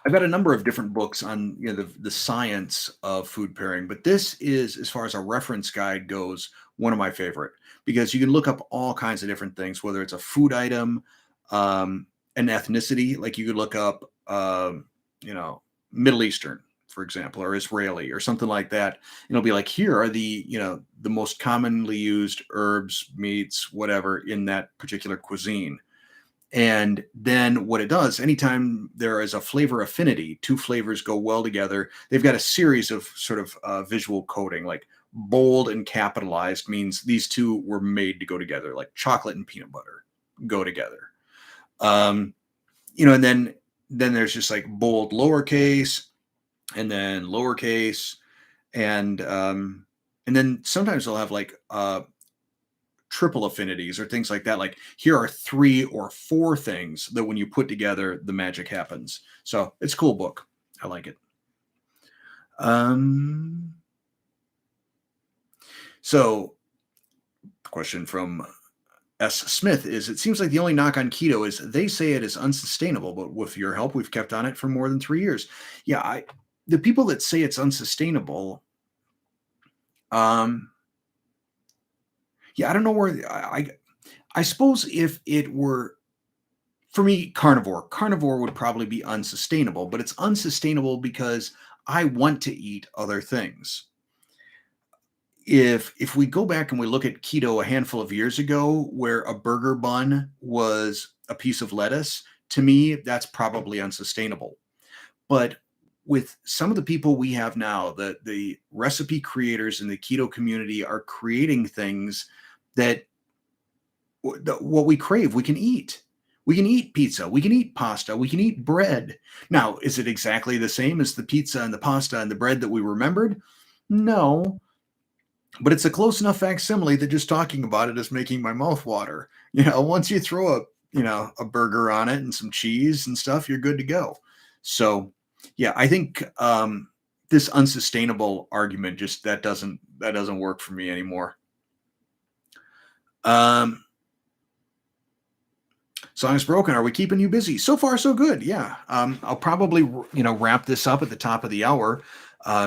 I've got a number of different books on the science of food pairing, but this is, as far as a reference guide goes, one of my favorite because you can look up all kinds of different things, whether it's a food item, an ethnicity, like you could look up, Middle Eastern, for example, or Israeli, or something like that. And it'll be like, here are the most commonly used herbs, meats, whatever in that particular cuisine. And then what it does, anytime there is a flavor affinity, two flavors go well together, they've got a series of sort of visual coding, like bold and capitalized means these two were made to go together, like chocolate and peanut butter go together. Um, and then there's just like bold lowercase and then lowercase. And then sometimes they'll have like triple affinities or things like that. Like here are 3 or 4 things that when you put together, the magic happens. So it's a cool book. I like it. So question from S. Smith is, it seems like the only knock on keto is they say it is unsustainable, but with your help, we've kept on it for more than 3 years. Yeah, the people that say it's unsustainable, yeah, I don't know where I suppose if it were For me, carnivore. Carnivore would probably be unsustainable, but it's unsustainable because I want to eat other things. If we go back and we look at keto a handful of years ago, where a burger bun was a piece of lettuce, to me, that's probably unsustainable. But with some of the people we have now, the recipe creators in the keto community are creating things that what we crave, we can eat. We can eat pizza, we can eat pasta, we can eat bread. Now, is it exactly the same as the pizza and the pasta and the bread that we remembered? No, but it's a close enough facsimile that just talking about it is making my mouth water. Once you throw a burger on it and some cheese and stuff, you're good to go. So, yeah, I think this unsustainable argument just that doesn't work for me anymore. Um, Song's broken. Are we keeping you busy? So far, so good. Yeah. I'll probably wrap this up at the top of the hour,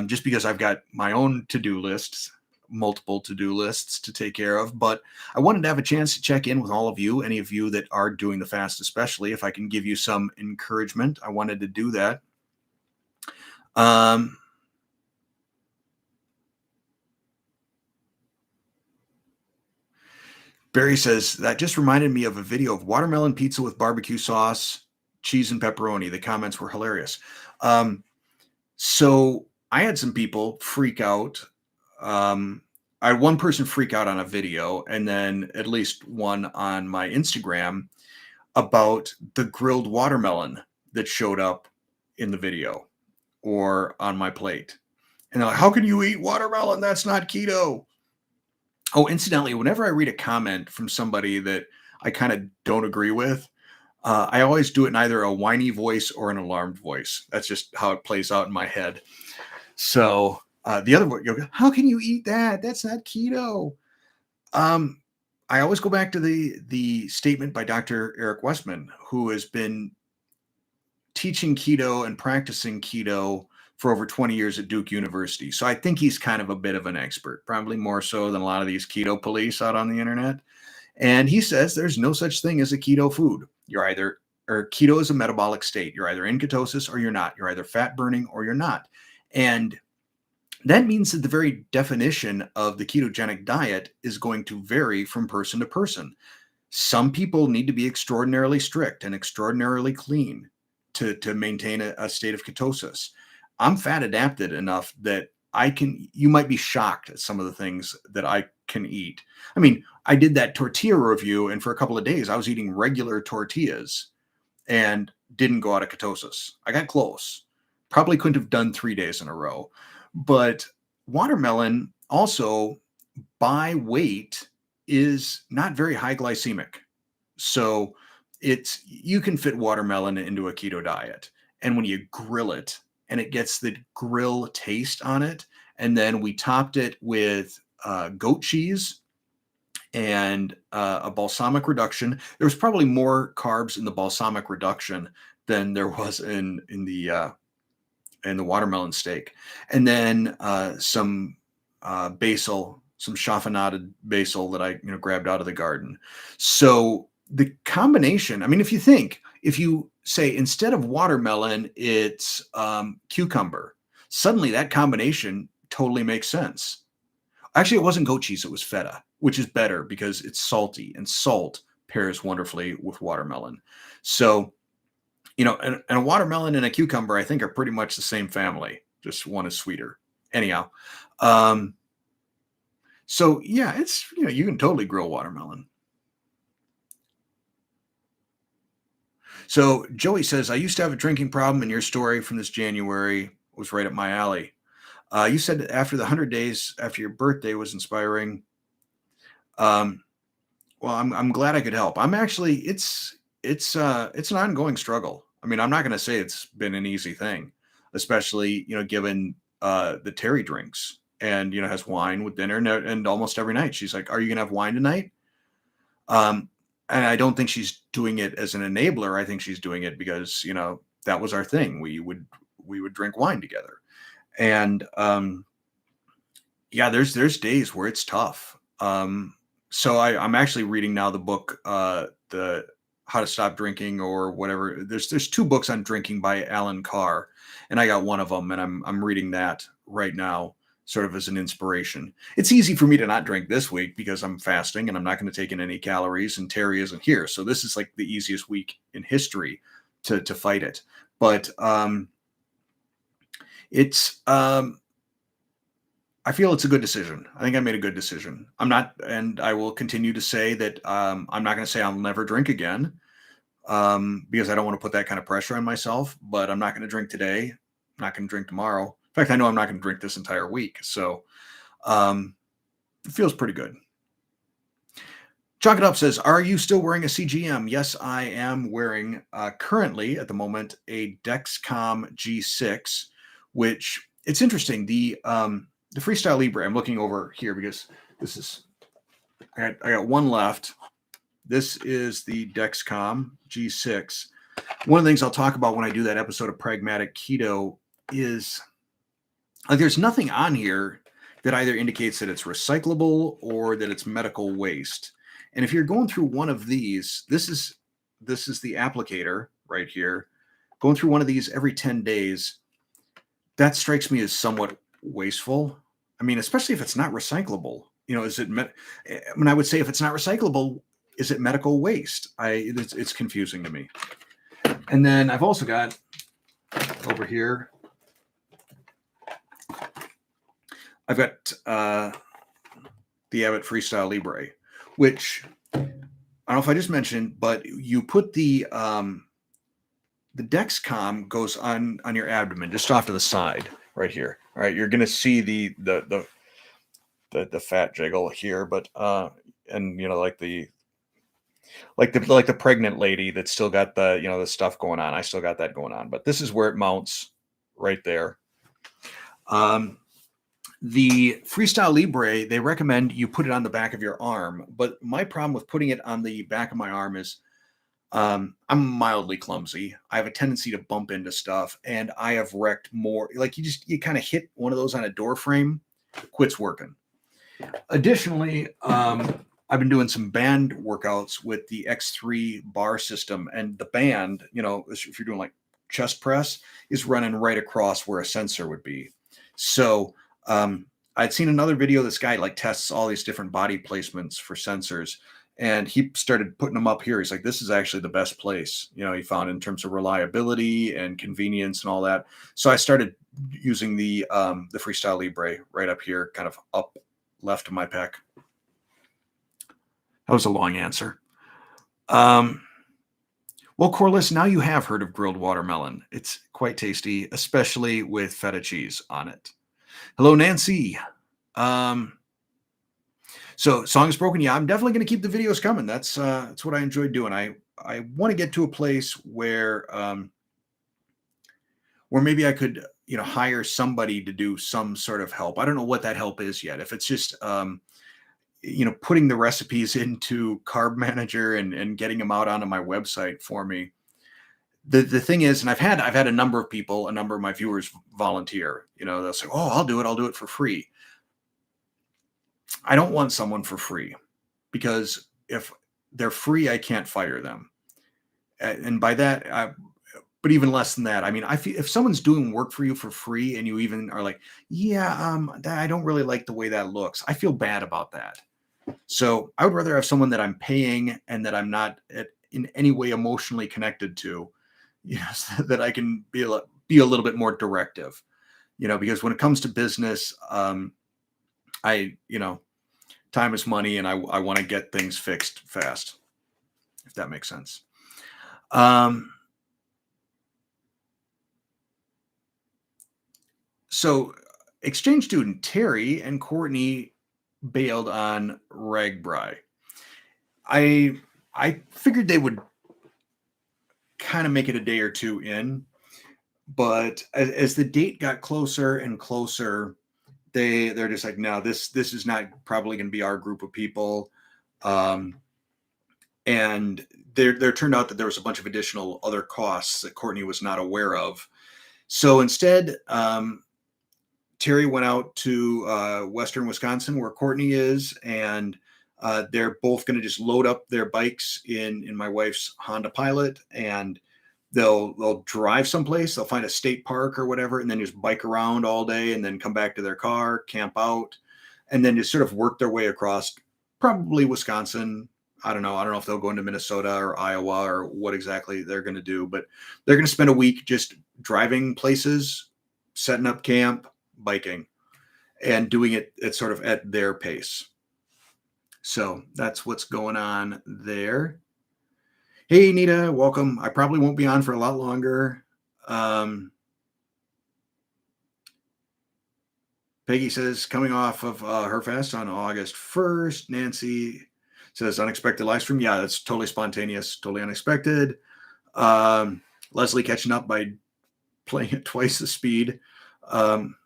just because I've got my own to-do lists, multiple to-do lists to take care of. But I wanted to have a chance to check in with all of you, any of you that are doing the fast, especially if I can give you some encouragement. I wanted to do that. Um, Barry says that just reminded me of a video of watermelon pizza with barbecue sauce, cheese, and pepperoni. The comments were hilarious. Um, So I had some people freak out. I had one person freak out on a video, and then at least one on my Instagram about the grilled watermelon that showed up in the video or on my plate. And they're like, how can you eat watermelon? That's not keto. Oh, incidentally, whenever I read a comment from somebody that I kind of don't agree with, I always do it in either a whiny voice or an alarmed voice. That's just how it plays out in my head. So the other one, how can you eat that? That's not keto. Um, I always go back to the statement by Dr. Eric Westman, who has been teaching keto and practicing keto for over 20 years at Duke University. So I think he's kind of a bit of an expert, probably more so than a lot of these keto police out on the internet. And he says there's no such thing as a keto food. Or keto is a metabolic state. You're either in ketosis or you're not. You're either fat burning or you're not. And that means that the very definition of the ketogenic diet is going to vary from person to person. Some people need to be extraordinarily strict and extraordinarily clean to maintain a state of ketosis. I'm fat adapted enough that you might be shocked at some of the things that I can eat. I mean, I did that tortilla review, and for a couple of days, I was eating regular tortillas and didn't go out of ketosis. I got close. Probably couldn't have done 3 days in a row. But watermelon also, by weight, is not very high glycemic. So you can fit watermelon into a keto diet. And when you grill it and it gets the grill taste on it, and then we topped it with goat cheese and a balsamic reduction. There was probably more carbs in the balsamic reduction than there was in the watermelon steak, and then some basil, some chiffonaded basil that I grabbed out of the garden. So the combination, I mean, if you say instead of watermelon, it's cucumber, suddenly that combination totally makes sense. Actually, it wasn't goat cheese, it was feta, which is better because it's salty, and salt pairs wonderfully with watermelon. So, and a watermelon and a cucumber, I think, are pretty much the same family. Just one is sweeter. Anyhow, so yeah, it's you can totally grill watermelon. So Joey says, I used to have a drinking problem, and your story from this January was right up my alley. You said that after the 100 days after your birthday was inspiring. Um, well, I'm glad I could help. I'm actually it's an ongoing struggle. I mean, I'm not going to say it's been an easy thing, especially given the Terry drinks and has wine with dinner, and almost every night she's like, "Are you going to have wine tonight?" Um, and I don't think she's doing it as an enabler. I think she's doing it because that was our thing. We would drink wine together, and yeah, there's days where it's tough. So I'm actually reading now the book, the How to Stop Drinking or whatever. There's 2 books on drinking by Alan Carr, and I got one of them, and I'm reading that right now, sort of as an inspiration. It's easy for me to not drink this week because I'm fasting and I'm not going to take in any calories, and Terry isn't here, so this is like the easiest week in history to fight it. But it's I feel it's a good decision. I think I made a good decision. I'm not, and I will continue to say that I'm not going to say I'll never drink again because I don't want to put that kind of pressure on myself. But I'm not going to drink today. I'm not going to drink tomorrow. In fact, I know I'm not going to drink this entire week. So it feels pretty good. Chalk It Up says, "Are you still wearing a CGM?" Yes, I am wearing currently at the moment a Dexcom G6, which it's interesting. The Freestyle Libre, I'm looking over here because this is, I got one left. This is the Dexcom G6. One of the things I'll talk about when I do that episode of Pragmatic Keto is there's nothing on here that either indicates that it's recyclable or that it's medical waste. And if you're going through one of these, this is the applicator right here. Going through one of these every 10 days, that strikes me as somewhat wasteful. I mean, especially if it's not recyclable. Is it? I would say if it's not recyclable, is it medical waste? It's confusing to me. And then I've also got over here, I've got the Abbott Freestyle Libre, which I don't know if I just mentioned, but you put the Dexcom goes on your abdomen, just off to the side, right here. All right, you're gonna see the fat jiggle here, but and like the pregnant lady that's still got the stuff going on. I still got that going on, but this is where it mounts right there. The Freestyle Libre, they recommend you put it on the back of your arm, but my problem with putting it on the back of my arm is I'm mildly clumsy. I have a tendency to bump into stuff, and I have wrecked more. Like you kind of hit one of those on a door frame, quits working. Additionally, I've been doing some band workouts with the X3 bar system, and the band, if you're doing like chest press, is running right across where a sensor would be. So I'd seen another video. This guy like tests all these different body placements for sensors, and he started putting them up here. He's like, this is actually the best place, he found in terms of reliability and convenience and all that. So I started using the Freestyle Libre right up here, kind of up left of my pec. That was a long answer. Well, Corliss, now you have heard of grilled watermelon. It's quite tasty, especially with feta cheese on it. Hello, Nancy. So Song is Broken. Yeah, I'm definitely going to keep the videos coming. That's what I enjoy doing. I want to get to a place where maybe I could, hire somebody to do some sort of help. I don't know what that help is yet. If it's just, putting the recipes into Carb Manager and getting them out onto my website for me. The thing is, and I've had a number of people, a number of my viewers volunteer. They'll say, "Oh, I'll do it for free." I don't want someone for free, because if they're free, I can't fire them. And by that, but even less than that, I mean, I feel if someone's doing work for you for free and you even are like, yeah, I don't really like the way that looks, I feel bad about that. So I would rather have someone that I'm paying and that I'm not in any way emotionally connected to, so that I can be a little bit more directive, because when it comes to business, time is money, and I want to get things fixed fast, if that makes sense. So exchange student Terry and Courtney bailed on Ragbri. I figured they would kind of make it a day or two in, but as the date got closer and closer, they're just like, no, this is not probably going to be our group of people. And there turned out that there was a bunch of additional other costs that Courtney was not aware of. So instead, Terry went out to Western Wisconsin, where Courtney is, and They're both going to just load up their bikes in my wife's Honda Pilot, and they'll drive someplace. They'll find a state park or whatever, and then just bike around all day, and then come back to their car, camp out, and then just sort of work their way across, probably Wisconsin. I don't know. I don't know if they'll go into Minnesota or Iowa or what exactly they're going to do, but they're going to spend a week just driving places, setting up camp, biking, and doing it at sort of at their pace. So that's what's going on there. Hey, Nita, welcome. I probably won't be on for a lot longer. Peggy says, coming off of her fast on August 1st. Nancy says, unexpected live stream. Yeah, that's totally spontaneous, totally unexpected. Leslie catching up by playing at twice the speed. Yeah,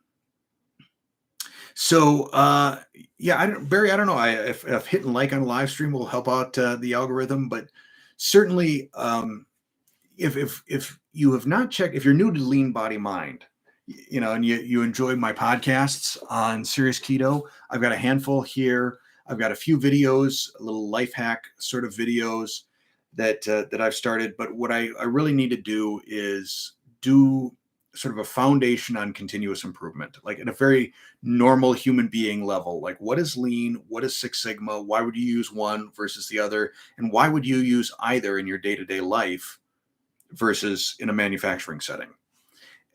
Barry, I don't know if hitting like on a live stream will help out the algorithm, but certainly if you have not checked, if you're new to LeanBodyMind, and you enjoy my podcasts on Serious Keto, I've got a handful here. I've got a few videos, a little life hack sort of videos that I've started. But what I really need to do is do sort of a foundation on continuous improvement, like at a very normal human being level. Like, what is lean? What is Six Sigma? Why would you use one versus the other? And why would you use either in your day-to-day life versus in a manufacturing setting?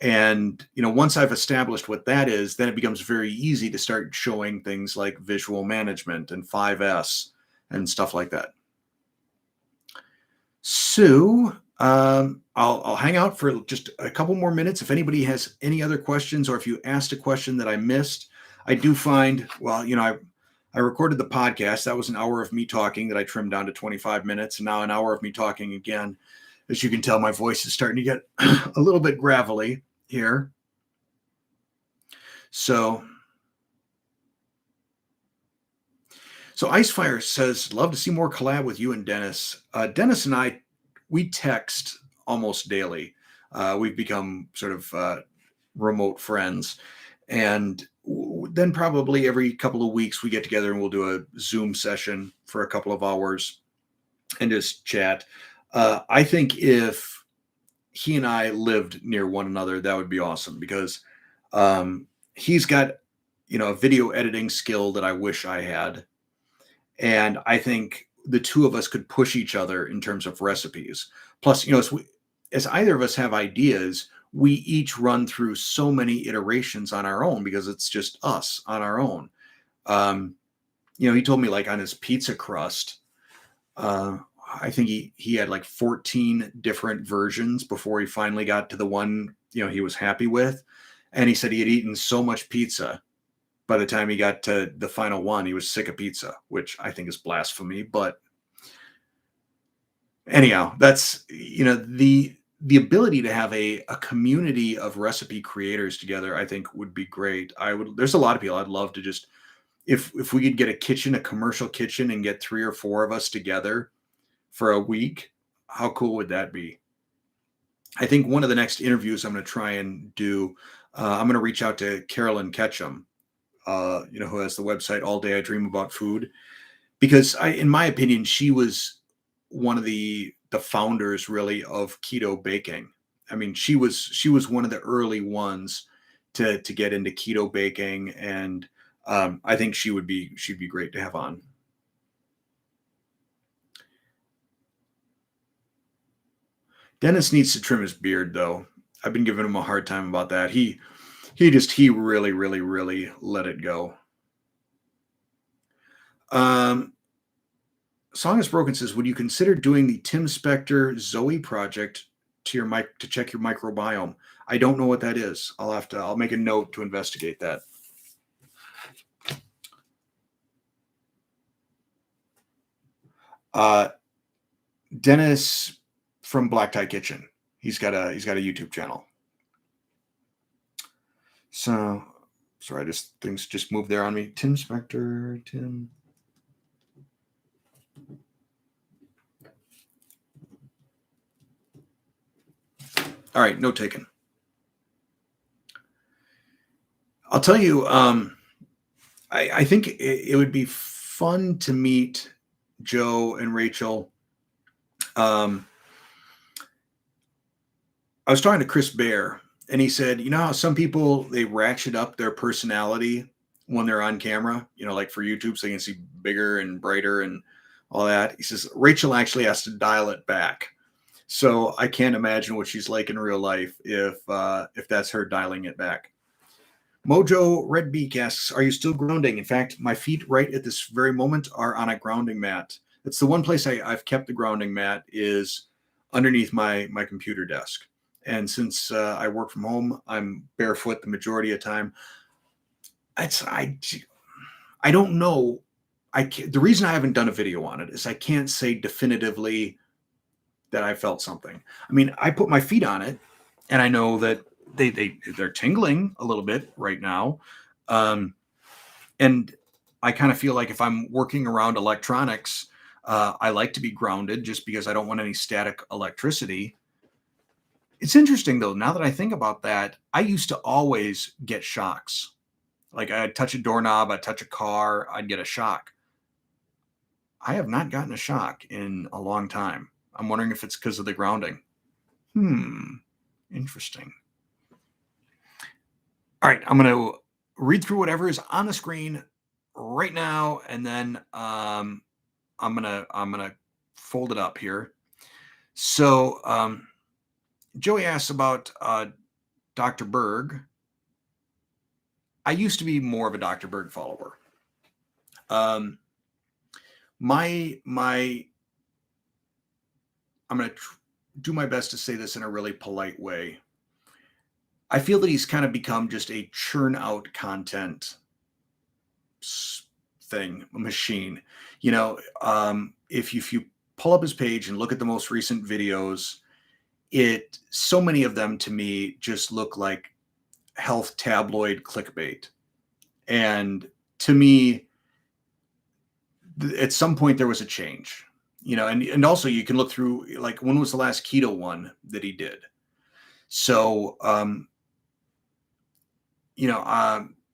And, once I've established what that is, then it becomes very easy to start showing things like visual management and 5S and stuff like that. So I'll hang out for just a couple more minutes. If anybody has any other questions, or if you asked a question that I missed, I do find, I recorded the podcast. That was an hour of me talking that I trimmed down to 25 minutes. And now an hour of me talking again. As you can tell, my voice is starting to get a little bit gravelly here. So Icefire says, love to see more collab with you and Dennis. Dennis and I, we text almost daily. We've become sort of remote friends. And then probably every couple of weeks we get together and we'll do a Zoom session for a couple of hours and just chat. I think if he and I lived near one another, that would be awesome, because he's got, a video editing skill that I wish I had. And I think the two of us could push each other in terms of recipes. Plus, as either of us have ideas, we each run through so many iterations on our own because it's just us on our own. He told me, like, on his pizza crust, I think he had like 14 different versions before he finally got to the one, he was happy with. And he said he had eaten so much pizza by the time he got to the final one, he was sick of pizza, which I think is blasphemy. But anyhow, that's, the ability to have a community of recipe creators together, I think would be great. There's a lot of people I'd love to just, if we could get a commercial kitchen and get 3 or 4 of us together for a week, how cool would that be? I think one of the next interviews I'm going to try and do, I'm going to reach out to Carolyn Ketchum, who has the website All Day I Dream About Food, because in my opinion, she was one of the founders really of keto baking. I mean, she was one of the early ones to get into keto baking, and I think she'd be great to have on. Dennis needs to trim his beard, though. I've been giving him a hard time about that. He really, really, really let it go. Song is Broken says, would you consider doing the Tim Spector Zoe project to check your microbiome? I don't know what that is. I'll make a note to investigate that. Dennis from Black Tie Kitchen. He's got a YouTube channel. So sorry, things just moved there on me. Tim Spector, Tim. All right, note taken. I'll tell you, I think it would be fun to meet Joe and Rachel. I was talking to Chris Bear, and he said, you know how some people, they ratchet up their personality when they're on camera, like for YouTube, so they can see bigger and brighter and all that. He says Rachel actually has to dial it back. So I can't imagine what she's like in real life if that's her dialing it back. Mojo Red Beak asks, are you still grounding? In fact, my feet right at this very moment are on a grounding mat. It's the one place I've kept the grounding mat is underneath my computer desk. And since I work from home, I'm barefoot the majority of the time. I don't know. The reason I haven't done a video on it is I can't say definitively that I felt something. I mean, I put my feet on it, and I know that they're tingling a little bit right now, and I kind of feel like if I'm working around electronics, I like to be grounded just because I don't want any static electricity. It's interesting though, now that I think about that, I used to always get shocks. Like I'd touch a doorknob, I'd touch a car, I'd get a shock. I have not gotten a shock in a long time. I'm wondering if it's because of the grounding. Interesting. All right, I'm going to read through whatever is on the screen right now, and then I'm gonna fold it up here. So Joey asks about Dr. Berg. I used to be more of a Dr. Berg follower. I'm going to do my best to say this in a really polite way. I feel that he's kind of become just a churn out content thing, a machine. If you pull up his page and look at the most recent videos, so many of them to me just look like health tabloid clickbait. And to me, at some point there was a change. And also you can look through, like, when was the last keto one that he did? So,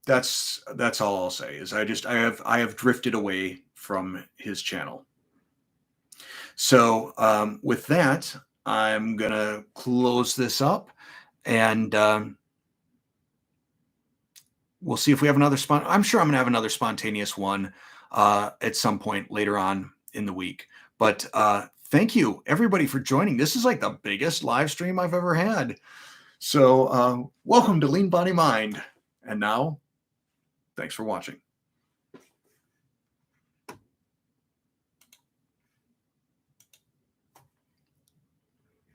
that's all I'll say is I have drifted away from his channel. So, with that, I'm going to close this up, and, we'll see if we have another I'm sure I'm going to have another spontaneous one, at some point later on in the week. But thank you, everybody, for joining. This is like the biggest live stream I've ever had. So welcome to Lean Body Mind. And now, thanks for watching.